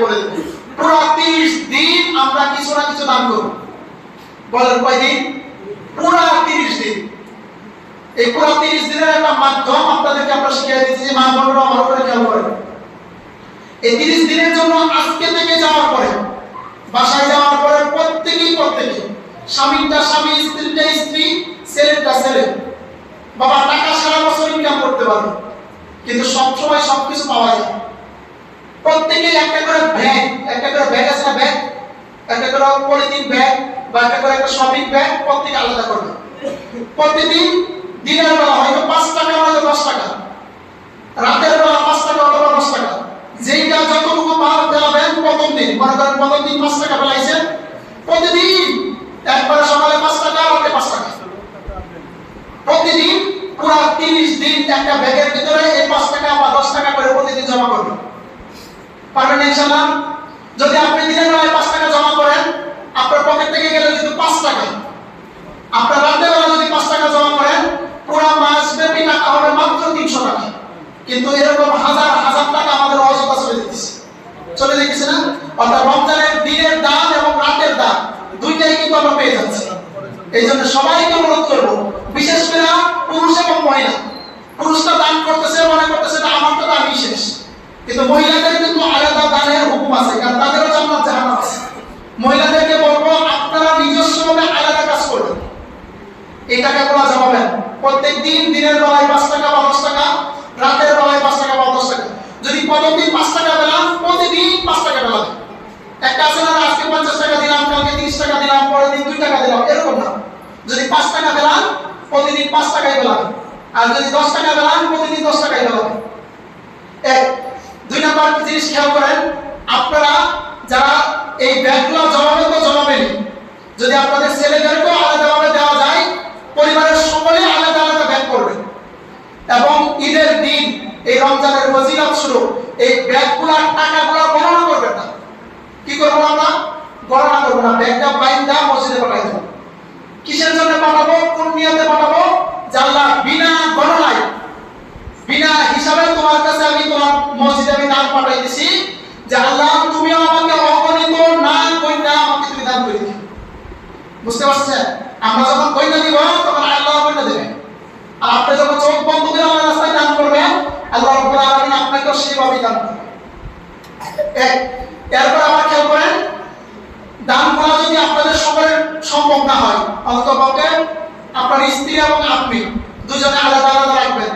বলে দেব। পুরো 30 দিন আমরা কিছু না কিছু দান করব। বলেন কয়দিন? পুরো 30 দিন। এই পুরো 30 দিনের একটা মাধ্যম আপনাদেরকে আমরা শিখিয়ে দিচ্ছি যে মা বোনেরা ভালো করে খেয়াল করেন। এই 30 দিনের জন্য আজকে থেকে যাওয়ার পরে, বাসায় যাওয়ার পরে প্রত্যেকে স্বামীটা স্বামী, স্ত্রীটা স্ত্রী, ছেলেটা ছেলে, বাবা টাকা সারা বছর ইনকাম করতে পারবে, কিন্তু সবসময় সবকিছু পাওয়া যায়। প্রত্যেকে একটা করে ব্যাগ আছে না, ব্যাগ, একটা করে পলিথিন ব্যাগ বা একটা করে একটা শপিং ব্যাগ প্রত্যেকে আলাদা করবে। প্রতিদিন দিনের বেলা হয়তো 5 টাকা হয়তো 10 টাকা, রাতের বেলা 5 টাকা অথবা 10 টাকা, যেইটা যতটুকু পেলাবেন প্রথম দিন, মনে করেন প্রথম দিন 5 টাকা পেলাইছেন, প্রতিদিন একবার সকালে 5 টাকা, রাতে 5 টাকা, প্রতিদিন পুরো 30 দিন একটা ব্যাগের ভিতরে এই 5 টাকা বা 10 টাকা করে প্রতিদিন জমা করবেন। পারবেন ইনশাআল্লাহ? যদি আপনি দিনের বেলায় 5 টাকা জমা করেন, আপনার পকেট থেকে গেল কিন্তু 5 টাকা। আপনার রাতের বেলা যদি 5 টাকা জমা করেন, পুরো মাস ব্যাপী টাকা হবে মাত্র 300 টাকা। কিন্তু এরকম হাজার হাজার টাকা আমাদের অযথা চলে যেতেছে না? অর্থাৎ রমজানের দিনের দান এবং রাতের দান দুইটাই কিন্তু আমরা পেয়ে যাচ্ছি। এই জন্য সবাইকে অনুরোধ করবো, বিশেষ করে পুরুষ এবং মহিলা। পুরুষরা দান করতেছে, মনে করতেছে আমার তো দানই শেষ, কিন্তু মহিলাদের কিন্তু আলাদা দানের হুকুম আছে, কারণ তাদেরও জান্নাত জাহান্নাম আছে। মহিলাদেরকে বলবো আপনারা নিজস্বভাবে আলাদা কাজ করবেন, এই টাকাগুলো জমাবেন। প্রত্যেক দিন দিনের বেলায় 5 টাকা বা 10 টাকা, রাতের বেলায় 5 টাকা বা 10 টাকা। যদি প্রথম দিন 5 টাকা পেলাম, প্রতিদিন 5 টাকা পেলাম। একটা আছে না, আজকে 50 টাকা দিলাম, কালকে 30 টাকা দিলাম, পরের দিন 2 টাকা দিলাম, এরকম না। যদি 5 টাকা পেলাম, প্রতিদিন 5 টাকাই পেলাম। আর যদি 10 টাকা পেলাম, প্রতিদিন 10 টাকাই পেলাম। এক 2 নাম্বার জিনিস খেয়াল করেন, আপনারা যারা এই ব্যাগগুলো জমাবেন তো জমাবেনই। যদি আপনাদের ছেলেদেরকেও আলাদাভাবে দেওয়া যায়, পরিবারের সকলে আলাদা আলাদা ব্যাগ করবেন। এবং ঈদের দিন, এই রমজানের ফজিলত শুরু, এই ব্যাগগুলোর টাকাগুলো গণনা করবেন না। কি করবো আমরা? গণনা করবো না, ব্যাগটা বাইন্দা মসজিদে পাঠাই দেবো। কিসের জন্য পাঠাবো? কোন নিয়তে পাঠাবো? যে আল্লাহ বিনা গণনায়, বিনা হিসাবে তোমার কাছে আমি তোমার মসজিদে আমি দান পাঠাই দিছি, যে আল্লাহ তুমি আমাকে অগণিত না কইনা আমাকে তুমি দান করে দিও। বুঝতে পারছেন? আমরা যখন কইনা দিব তখন আল্লাহ কইনা দেবেন। আর আপনি যখন চোখ বন্ধ করে আমার রাস্তায় দান করবেন, আল্লাহ রাব্বুল আলামিন আপনাকেও সেইভাবেই দান করবেন। এরপর আবার খেয়াল করেন, দান করা যদি আপনাদের সকলের সম্ভব না হয়, অন্ততপক্ষে আপনার স্ত্রী এবং আপনি দুজনে আলাদা আলাদা রাখবেন।